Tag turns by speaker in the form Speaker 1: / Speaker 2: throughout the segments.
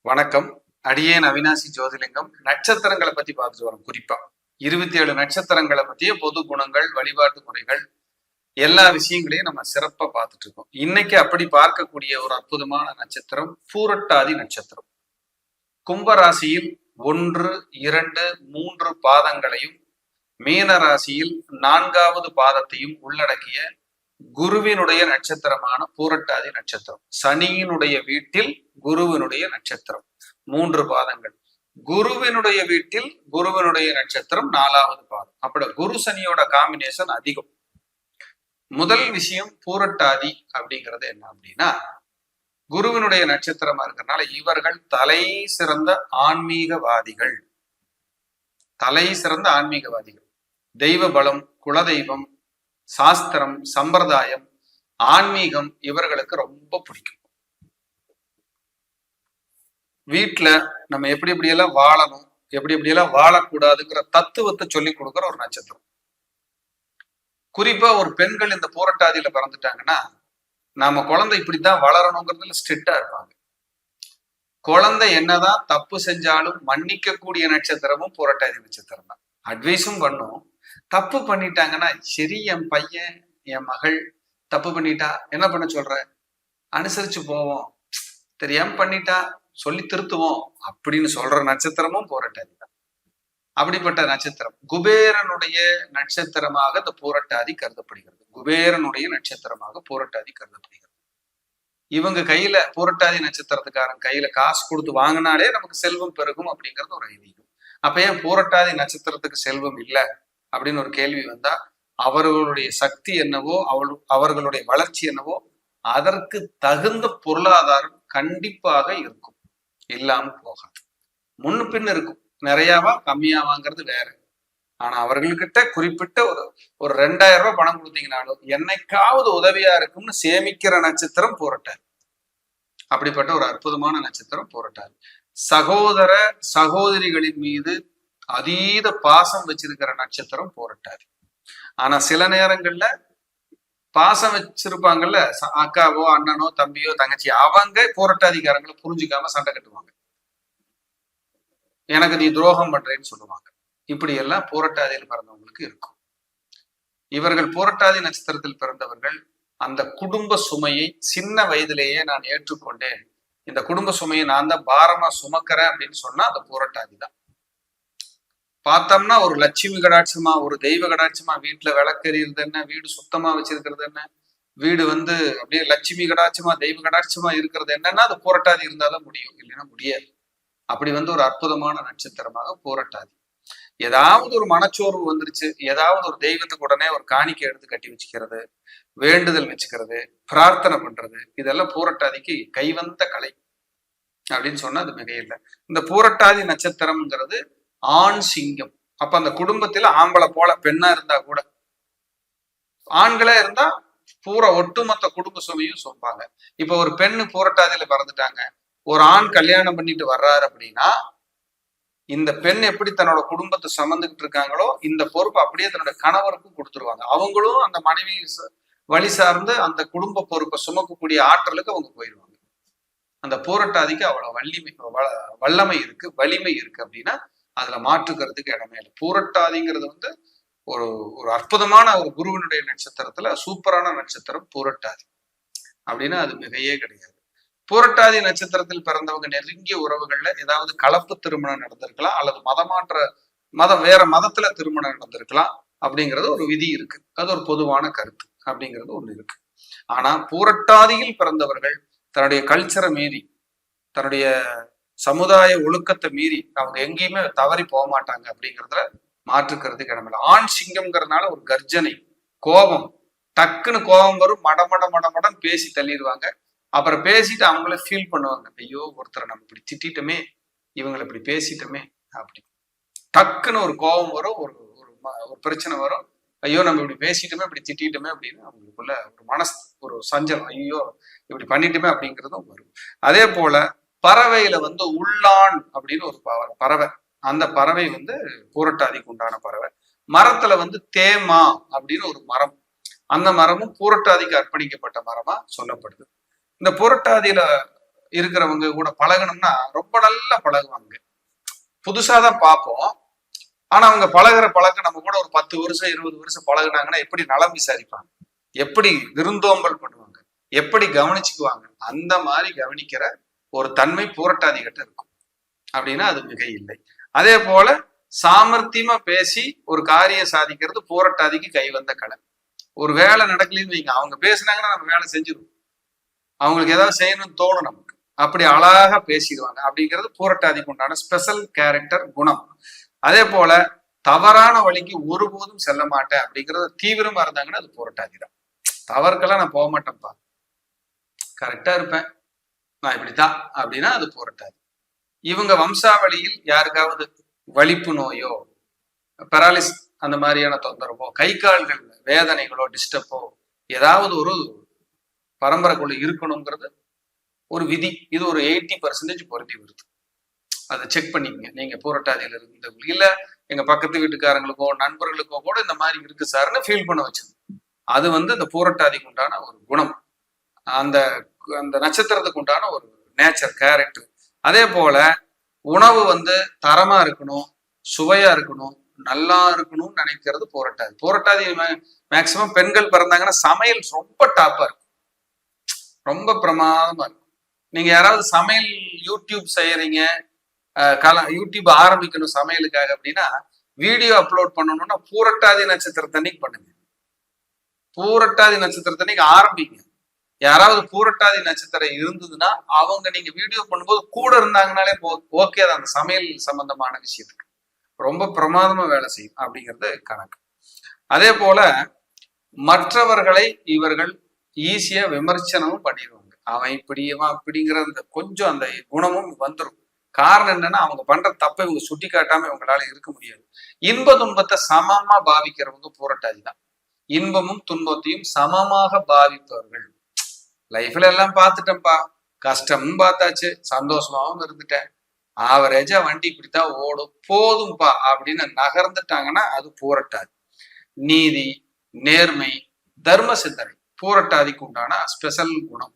Speaker 1: வணக்கம். அடியேன் அவினாசி ஜோதிலிங்கம். நட்சத்திரங்களை பத்தி பார்த்துட்டு வரோம். குறிப்பா 27 நட்சத்திரங்களை பத்திய பொது குணங்கள், வழிபாட்டு முறைகள், எல்லா விஷயங்களையும் நம்ம சிறப்பா பார்த்துட்டு இருக்கோம். இன்னைக்கு அப்படி பார்க்கக்கூடிய ஒரு அற்புதமான நட்சத்திரம் பூரட்டாதி நட்சத்திரம். கும்பராசியில் 1, 2, 3 பாதங்களையும், மீன ராசியில் 4வது பாதத்தையும் உள்ளடக்கிய குருவினுடைய நட்சத்திரமான பூரட்டாதி நட்சத்திரம். சனியினுடைய வீட்டில் குருவினுடைய நட்சத்திரம் 3 பாதங்கள். குருவினுடைய வீட்டில் குருவினுடைய நட்சத்திரம் 4வது பாதம். அப்படி குரு சனியோட காம்பினேஷன் அதிகம். முதல் விஷயம் பூரட்டாதி அப்படிங்கிறது என்ன அப்படின்னா, குருவினுடைய நட்சத்திரமா இருக்கிறதுனால இவர்கள் தலை சிறந்த ஆன்மீகவாதிகள். தெய்வ பலம், குலதெய்வம், சாஸ்திரம், சம்பிரதாயம், ஆன்மீகம் இவர்களுக்கு ரொம்ப பிடிக்கும். வீட்டுல நம்ம எப்படி எப்படியெல்லாம் வாழணும், எப்படி எப்படியெல்லாம் வாழக்கூடாதுங்கிற தத்துவத்தை சொல்லி கொடுக்குற ஒரு நட்சத்திரம். குறிப்பா ஒரு பெண்கள் இந்த பூரட்டாதியில பிறந்துட்டாங்கன்னா, நாம குழந்தை இப்படித்தான் வளரணுங்கிறதுல ஸ்ட்ரிக்டா இருப்பாங்க. குழந்தை என்னதான் தப்பு செஞ்சாலும் மன்னிக்க கூடிய நட்சத்திரமும் பூரட்டாதி நட்சத்திரம் தான். அட்வைஸும் பண்ணும். தப்பு பண்ணிட்டாங்கன்னா, சரி என் பையன் என் மகள் தப்பு பண்ணிட்டா என்ன பண்ண சொல்ற, அனுசரிச்சு போவோம், தெரியாம பண்ணிட்டா சொல்லி திருத்துவோம் அப்படின்னு சொல்ற நட்சத்திரமும் பூரட்டாதி தான். அப்படிப்பட்ட நட்சத்திரம் குபேரனுடைய நட்சத்திரமாக இந்த பூரட்டாதி கருதப்படுகிறது. இவங்க கையில, பூரட்டாதி நட்சத்திரத்துக்காரன் கையில காசு கொடுத்து வாங்கினாலே நமக்கு செல்வம் பெருகும் அப்படிங்கிறது ஒரு ஐதீகம். அப்ப ஏன் பூரட்டாதி நட்சத்திரத்துக்கு செல்வம் இல்லை அப்படின்னு ஒரு கேள்வி வந்தா, அவர்களுடைய சக்தி என்னவோ, அவர்களுடைய வளர்ச்சி என்னவோ அதற்கு தகுந்த பொருளாதாரம் கண்டிப்பாக இருக்கும், இல்லாம போகாது. முன்னு பின் இருக்கும். நிறையாவா கம்மியா வாங்கிறது வேற. ஆனா அவர்கள்கிட்ட குறிப்பிட்ட ஒரு 2000 ரூபாய் பணம் கொடுத்தீங்கன்னாலும் என்னைக்காவது உதவியா இருக்கும்னு சேமிக்கிற நட்சத்திரம் பூரட்டாதி. அப்படிப்பட்ட ஒரு அற்புதமான நட்சத்திரம் பூரட்டாதி. சகோதர சகோதரிகளின் மீது அதீத பாசம் வச்சிருக்கிற நட்சத்திரம் பூரட்டாதி. ஆனா சில நேரங்கள்ல பாசம் வச்சிருப்பாங்கல்ல, அக்காவோ அண்ணனோ தம்பியோ தங்கச்சி, அவங்க பூரட்டாதிகாரங்களை புரிஞ்சுக்காம சண்டை கட்டுவாங்க. எனக்கு நீ துரோகம் பண்றேன்னு சொல்லுவாங்க. இப்படி எல்லாம் பூரட்டாதியில் பிறந்தவங்களுக்கு இருக்கும். இவர்கள் பூரட்டாதி நட்சத்திரத்தில் பிறந்தவர்கள் அந்த குடும்ப சுமையை சின்ன வயதிலேயே நான் ஏற்றுக்கொண்டேன், இந்த குடும்ப சுமையை நான் தான் பாரமா சுமக்கிறேன் அப்படின்னு சொன்னா அந்த பூரட்டாதி தான். பார்த்தோம்னா ஒரு லட்சுமி கடாட்சமா, ஒரு தெய்வ கடாட்சமா, வீட்டுல விளக்கெறியறது என்ன, வீடு சுத்தமா வச்சிருக்கிறது என்ன, வீடு அப்படியே லட்சுமி கடாட்சமா தெய்வ கடாட்சமா இருக்கிறது என்னன்னா அது பூரட்டாதி இருந்தாலும் முடியும், இல்லைன்னா முடியாது. அப்படி ஒரு அற்புதமான நட்சத்திரமாக பூரட்டாதி. ஏதாவது ஒரு மனச்சோர்வு வந்துருச்சு, ஏதாவது ஒரு தெய்வத்துக்கு உடனே ஒரு காணிக்கை எடுத்து கட்டி வச்சுக்கிறது, வேண்டுதல் வச்சுக்கிறது, பிரார்த்தனை பண்றது, இதெல்லாம் பூரட்டாதிக்கு கைவந்த கலை அப்படின்னு சொன்னா அது மிகையில்லை. இந்த பூரட்டாதி நட்சத்திரம்ங்கிறது ஆண் சிங்கம். அப்ப அந்த குடும்பத்துல ஆம்பளை போல பெண்ணா இருந்தா கூட, ஆண்களே இருந்தா பூரா ஒட்டுமொத்த குடும்ப சுமையும் சொல்பாங்க. இப்ப ஒரு பெண்ணு பூரட்டாதியில பிறந்துட்டாங்க, ஒரு ஆண் கல்யாணம் பண்ணிட்டு வர்றாரு அப்படின்னா, இந்த பெண் எப்படி தன்னோட குடும்பத்தை சுமந்துகிட்டு இருக்காங்களோ இந்த பொறுப்பு அப்படியே தன்னோட கணவருக்கும் கொடுத்துருவாங்க. அவங்களும் அந்த மனைவி வழி சார்ந்து அந்த குடும்ப பொறுப்பை சுமக்கக்கூடிய ஆற்றலுக்கு அவங்க போயிடுவாங்க. அந்த பூரட்டாதிக்கு அவ்வளவு வல்லமை இருக்கு, வலிமை இருக்கு அப்படின்னா அதுல மாற்றுக்கிறதுக்கு இடமே இல்லை. பூரட்டாதிங்கிறது ஒரு அற்புதமான ஒரு குருவினுடைய நட்சத்திரத்துல சூப்பரான நட்சத்திரம் பூரட்டாதி அப்படின்னா அது மிகையே கிடையாது. பூரட்டாதி நட்சத்திரத்தில் பிறந்தவங்க நெருங்கிய உறவுகள்ல ஏதாவது கலப்பு திருமணம் நடந்திருக்கலாம், அல்லது வேற மதத்துல திருமணம் நடந்திருக்கலாம் அப்படிங்கிறது ஒரு விதி இருக்கு. அது ஒரு பொதுவான கருத்து அப்படிங்கிறது ஒண்ணு இருக்கு. ஆனா பூரட்டாதியில் பிறந்தவர்கள் தன்னுடைய கல்ச்சரை மீறி, தன்னுடைய சமுதாய ஒழுக்கத்தை மீறி அவங்க எங்கேயுமே தவறி போக மாட்டாங்க அப்படிங்கிறதுல மாற்றுக்கிறதுக்கு இடமில்லை. ஆண் சிங்கம்ங்கிறதுனால ஒரு கர்ஜனை, கோபம், டக்குன்னு கோபம் வரும், மடமடன்னு பேசி தள்ளிடுவாங்க. அப்புறம் பேசிட்டு அவங்களே ஃபீல் பண்ணுவாங்க, ஐயோ ஒருத்தரை நம்ம இப்படி திட்டமே, இவங்களை இப்படி பேசிட்டோமே அப்படி. டக்குன்னு ஒரு கோபம் வரும், ஒரு பிரச்சனை வரும், ஐயோ நம்ம இப்படி பேசிட்டோமே, இப்படி திட்டமே அப்படின்னு அவங்களுக்குள்ள ஒரு சஞ்சலம், ஐயோ இப்படி பண்ணிட்டுமே அப்படிங்கிறதும் வரும். அதே போல பறவையில உள்ளான் அப்படின்னு ஒரு பறவை, அந்த பறவை பூரட்டாதிக்கு உண்டான பறவை. மரத்துல தேமா அப்படின்னு ஒரு மரம், அந்த மரமும் பூரட்டாதிக்கு அர்ப்பணிக்கப்பட்ட மரமா சொல்லப்படுது. இந்த பூரட்டாதியில இருக்கிறவங்க கூட பழகணும்னா ரொம்ப நல்லா பழகுவாங்க. புதுசாதான் பார்ப்போம். ஆனா அவங்க பழகுற பழக்கம் நம்ம கூட ஒரு 10 வருஷம் 20 வருஷம் பழகுனாங்கன்னா எப்படி நலம் விசாரிப்பாங்க, எப்படி விருந்தோம்பல் பண்ணுவாங்க, எப்படி கவனிச்சுக்குவாங்க, அந்த மாதிரி கவனிக்கிற ஒரு தன்மை பூரட்டாதி கிட்ட இருக்கும். அப்படின்னா அது மிக இல்லை. அதே போல சாமர்த்தியமா பேசி ஒரு காரியம் சாதிக்கிறது பூரட்டாதிக்கு கை வந்த கலை. ஒரு வேலை நடக்கலன்னு வைங்க, அவங்க பேசினாங்கன்னா நம்ம வேலை செஞ்சிருவோம். அவங்களுக்கு ஏதாவது செய்யணும்னு தோணும் நமக்கு. அப்படி அழகா பேசிடுவாங்க. அப்படிங்கிறது பூரட்டாதிக்கு உண்டான ஸ்பெஷல் கேரக்டர் குணம். அதே போல தவறான வழிக்கு ஒருபோதும் செல்ல மாட்டேன் அப்படிங்கறது தீவிரமா இருந்தாங்கன்னா அது பூரட்டாதி தான். தவறுக்கெல்லாம் நான் போக மாட்டேன்ப்பா, கரெக்டா இருப்பேன், நான் இப்படித்தான் அப்படின்னா அது பூரட்டாதி. இவங்க வம்சாவளியில் யாருக்காவது வலிப்பு நோயோ பெராலிஸ் அந்த மாதிரியான தொந்தரவோ கை கால்கள் வேதனைகளோ டிஸ்டர்போ ஏதாவது ஒரு பரம்பரைக்குள்ள இருக்கணுங்கிறது ஒரு விதி. இது ஒரு 80% பொருத்தி வருது. அதை செக் பண்ணிக்கங்க. நீங்க பூரட்டாதியில இருந்தவங்க இல்ல எங்க பக்கத்து வீட்டுக்காரங்களுக்கோ நண்பர்களுக்கோ கூட இந்த மாதிரி இருக்கு சார்னு ஃபீல் பண்ண வச்சது. அது இந்த பூரட்டாதிக்கு உண்டான ஒரு குணம், அந்த அந்த நட்சத்திரத்துக்கு உண்டான ஒரு நேச்சர் கேரக்டர். அதே போல உணவு தரமா இருக்கணும், சுவையா இருக்கணும், நல்லா இருக்கணும்னு நினைக்கிறது பூரட்டாதி. பூரட்டாதி மேக்சிமம் பெண்கள் பிறந்தாங்கன்னா சமையல் ரொம்ப டாப்பா இருக்கும், ரொம்ப பிரமாதமா இருக்கும். நீங்க யாராவது சமையல் யூடியூப் செய்யறீங்க, யூடியூப் ஆரம்பிக்கணும் சமையலுக்காக அப்படின்னா வீடியோ அப்லோட் பண்ணணும்னா பூரட்டாதி நட்சத்திரத்தன்னைக்கு பண்ணுங்க. பூரட்டாதி நட்சத்திரத்தன்னைக்கு ஆரம்பிங்க. யாராவது பூரட்டாதி நட்சத்திரம் இருந்ததுன்னா அவங்க நீங்க வீடியோ பண்ணும்போது கூட இருந்தாங்கனாலே ஓகே தான், அந்த சமையல் சம்பந்தமான விஷயத்துக்கு ரொம்ப பிரமாதமா வேலை செய்யும் அப்படிங்கிறது கணக்கு. அதே போல மற்றவர்களை இவர்கள் ஈஸியா விமர்சனமும் பண்ணிடுவாங்க. அவன் இப்படியவன் அப்படிங்கிற அந்த கொஞ்சம் அந்த குணமும் வந்துடும். காரணம் என்னன்னா அவங்க பண்ற தப்பை இவங்க சுட்டி காட்டாம இவங்களால இருக்க முடியாது. இன்ப துன்பத்தை சமமா பாவிக்கிறவங்க பூரட்டாதி தான். இன்பமும் துன்பத்தையும் சமமாக பாவிப்பவர்கள். லைஃப்ல எல்லாம் பார்த்துட்டேன்ப்பா, கஷ்டமும் பார்த்தாச்சு, சந்தோஷமாவும் இருந்துட்டேன், ஆவரேஜா வண்டி இப்படித்தான் ஓடும் போதும்பா அப்படின்னு நகர்ந்துட்டாங்கன்னா அது பூரட்டாதி. நீதி, நேர்மை, தர்ம சிந்தனை பூரட்டாதிக்கு உண்டான ஸ்பெஷல் குணம்.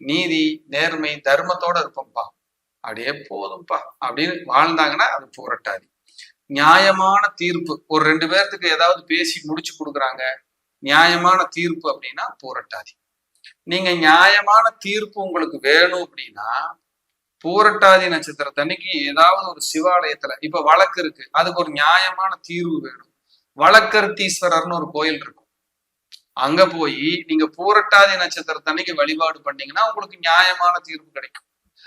Speaker 1: நீதி, நேர்மை, தர்மத்தோட இருப்போம்ப்பா, அப்படியே போதும்பா அப்படின்னு வாழ்ந்தாங்கன்னா அது பூரட்டாதி. நியாயமான தீர்ப்பு, ஒரு 2 பேர்த்துக்கு ஏதாவது பேசி முடிச்சு கொடுக்குறாங்க, நியாயமான தீர்ப்பு அப்படின்னா பூரட்டாதி. நீங்க நியாயமான தீர்ப்பு உங்களுக்கு வேணும் அப்படின்னா பூரட்டாதி நட்சத்திரத்தன்னைக்கு ஏதாவது ஒரு சிவாலயத்துல, இப்ப வழக்கு இருக்கு, அதுக்கு ஒரு நியாயமான தீர்வு வேணும். வழக்கருத்தீஸ்வரர்னு ஒரு கோயில் இருக்கும், அங்க போய் நீங்க பூரட்டாதி நட்சத்திரத்தன்னைக்கு வழிபாடு பண்ணீங்கன்னா உங்களுக்கு நியாயமான தீர்வு கிடைக்கும்.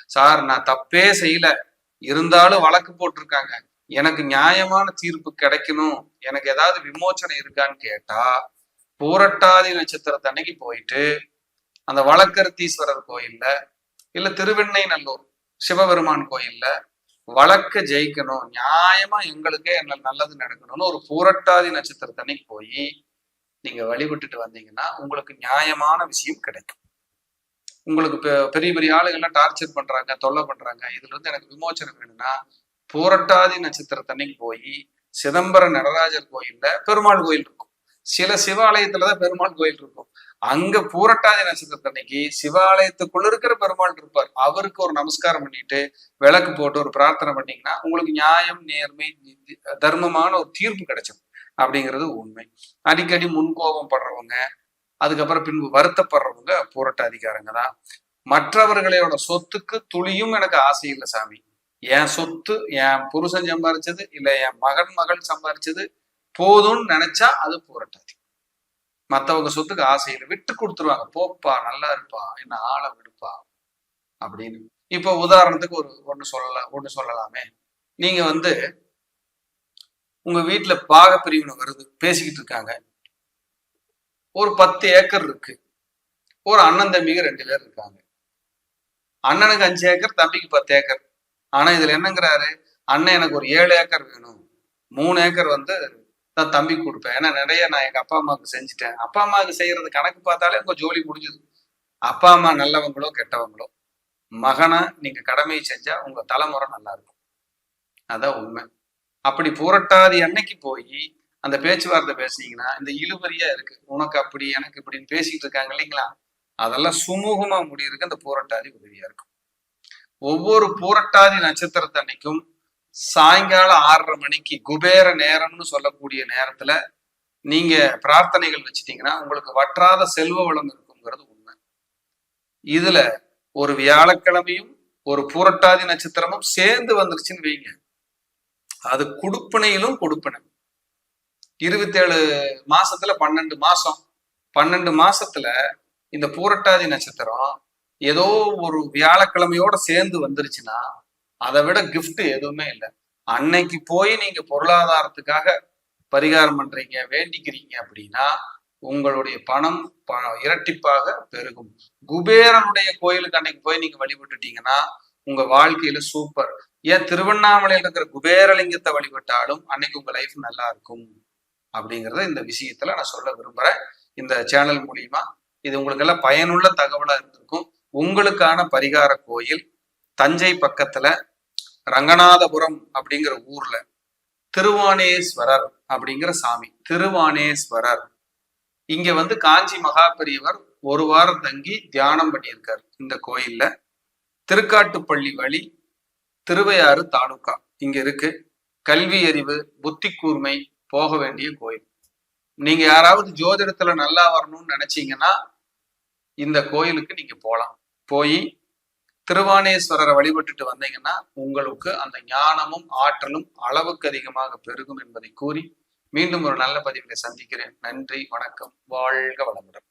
Speaker 1: சார் நான் தப்பே செய்யல, இருந்தாலும் வழக்கு போட்டிருக்காங்க, எனக்கு நியாயமான தீர்ப்பு கிடைக்கணும், எனக்கு ஏதாவது விமோச்சனை இருக்கான்னு கேட்டா பூரட்டாதி நட்சத்திரத்தன்னைக்கு போயிட்டு அந்த வழக்கருத்தீஸ்வரர் கோயில்ல இல்ல திருவெண்ணை நல்லூர் சிவபெருமான் கோயில்ல வழக்க ஜெயிக்கணும், நியாயமா எங்களுக்கே என்ன நல்லது நடக்கணும்னு ஒரு பூரட்டாதி நட்சத்திரத்தன்னைக்கு போய் நீங்க வழிபட்டுட்டு வந்தீங்கன்னா உங்களுக்கு நியாயமான விஷயம் கிடைக்கும். உங்களுக்கு பெரிய பெரிய ஆளுகள்லாம் டார்ச்சர் பண்றாங்க, தொல்லை பண்றாங்க, இதுல எனக்கு விமோச்சனம் வேணும்னா பூரட்டாதி நட்சத்திரத்தன்னைக்கு போய் சிதம்பரம் நடராஜர் கோயில்ல பெருமாள் கோயில் இருக்கும், சில சிவாலயத்துலதான் பெருமாள் கோயில் இருக்கும், அங்க பூரட்டாதி நட்சத்திரத்தன்னைக்கு சிவாலயத்துக்குள்ள இருக்கிற பெருமாள் இருப்பார், அவருக்கு ஒரு நமஸ்காரம் பண்ணிட்டு விளக்கு போட்டு ஒரு பிரார்த்தனை பண்ணீங்கன்னா உங்களுக்கு நியாயம், நேர்மை, தர்மமான ஒரு தீர்ப்பு கிடைச்சிடும் அப்படிங்கிறது உண்மை. அடிக்கடி முன்கோபம் படுறவங்க, அதுக்கப்புறம் பின்பு வருத்தப்படுறவங்க பூரட்டாதிக்காரங்க தான். மற்றவர்களோட சொத்துக்கு துளியும் எனக்கு ஆசை இல்லை சாமி, என் சொத்து என் புருஷன் சம்பாரிச்சது இல்ல என் மகள் சம்பாரிச்சது போதும்னு நினைச்சா அது பூரட்டாதி. மற்றவங்க சொத்துக்கு ஆசையில விட்டு கொடுத்துருவாங்க, போப்பா நல்லா இருப்பா என்ன ஆளை விடுப்பா அப்படின்னு. இப்போ உதாரணத்துக்கு ஒண்ணு சொல்லலாமே, நீங்க உங்க வீட்டுல பாகப்பிரிவினை வருது, பேசிக்கிட்டு இருக்காங்க, ஒரு 10 ஏக்கர் இருக்கு, ஒரு அண்ணன் தம்பிக்கு 2 பேர் இருக்காங்க, அண்ணனுக்கு 5 ஏக்கர் தம்பிக்கு 10 ஏக்கர். ஆனா இதுல என்னங்கிறாரு, அண்ணன் எனக்கு ஒரு 7 ஏக்கர் வேணும், 3 ஏக்கர் தான் தம்பிக்கு கொடுப்பேன், ஏன்னா நிறைய நான் எங்க அப்பா அம்மாவுக்கு செஞ்சுட்டேன். அப்பா அம்மாவுக்கு செய்யறது கணக்கு பார்த்தாலே உங்க ஜோலி முடிஞ்சுது. அப்பா அம்மா நல்லவங்களோ கெட்டவங்களோ மகனா நீங்க கடமையை செஞ்சா உங்க தலைமுறை நல்லா இருக்கும், அதான் உண்மை. அப்படி பூரட்டாதி அன்னைக்கு போய் அந்த பேச்சுவார்த்தை பேசுனீங்கன்னா இந்த இழுபறியா இருக்கு, உனக்கு அப்படி எனக்கு இப்படின்னு பேசிட்டு இருக்காங்க இல்லைங்களா, அதெல்லாம் சுமூகமா முடியிருக்கு அந்த பூரட்டாதி உதவியா இருக்கும். ஒவ்வொரு பூரட்டாதி நட்சத்திரத்தன்னைக்கும் சாயங்காலம் 6:30 மணிக்கு குபேர நேரம்னு சொல்லக்கூடிய நேரத்துல நீங்க பிரார்த்தனைகள் வச்சுட்டீங்கன்னா உங்களுக்கு வற்றாத செல்வ வளம் இருக்குங்கிறது உண்மை. இதுல ஒரு வியாழக்கிழமையும் ஒரு பூரட்டாதி நட்சத்திரமும் சேர்ந்து வந்துருச்சுன்னு வைங்க, அது குடுப்பினையிலும் கொடுப்பினை. 27 மாசத்துல 12 மாசம், 12 மாசத்துல இந்த பூரட்டாதி நட்சத்திரம் ஏதோ ஒரு வியாழக்கிழமையோட சேர்ந்து வந்துருச்சுன்னா அதை விட கிஃப்ட் எதுவுமே இல்லை. அன்னைக்கு போய் நீங்க பொருளாதாரத்துக்காக பரிகாரம் பண்றீங்க, வேண்டிக்கிறீங்க அப்படின்னா உங்களுடைய பணம் இரட்டிப்பாக பெருகும். குபேரனுடைய கோயிலுக்கு அன்னைக்கு போய் நீங்க வழிபட்டுட்டீங்கன்னா உங்க வாழ்க்கையில சூப்பர். ஏன் திருவண்ணாமலையில் இருக்கிற குபேரலிங்கத்தை வழிபட்டாலும் அன்னைக்கு உங்க லைஃப் நல்லா இருக்கும் அப்படிங்கிறத இந்த விஷயத்துல நான் சொல்ல விரும்புறேன். இந்த சேனல் மூலியமா இது உங்களுக்கு எல்லாம் பயனுள்ள தகவலா இருந்திருக்கும். உங்களுக்கான பரிகார கோயில் தஞ்சை பக்கத்துல ரங்கநாதபுரம் அப்படிங்கிற ஊர்ல திருவானேஸ்வரர் அப்படிங்கிற சாமி, திருவானேஸ்வரர். இங்க வந்து காஞ்சி மகா பெரியவர் ஒரு வாரம் தங்கி தியானம் பண்ணியிருக்காரு இந்த கோயில்ல. திருக்காட்டுப்பள்ளி வழி, திருவையாறு தாலுகா இங்க இருக்கு. கல்வி அறிவு, புத்தி கூர்மை போக வேண்டிய கோயில். நீங்க யாராவது ஜோதிடத்துல நல்லா வரணும்னு நினைச்சீங்கன்னா இந்த கோயிலுக்கு நீங்க போகலாம். போய் திருவானேஸ்வரரை வழிபட்டுட்டு வந்தீங்கன்னா உங்களுக்கு அந்த ஞானமும் ஆற்றலும் அளவுக்கு அதிகமாக பெருகும் என்பதை கூறி மீண்டும் ஒரு நல்ல பதிவிலை சந்திக்கிறேன். நன்றி, வணக்கம், வாழ்க வளமுடன்.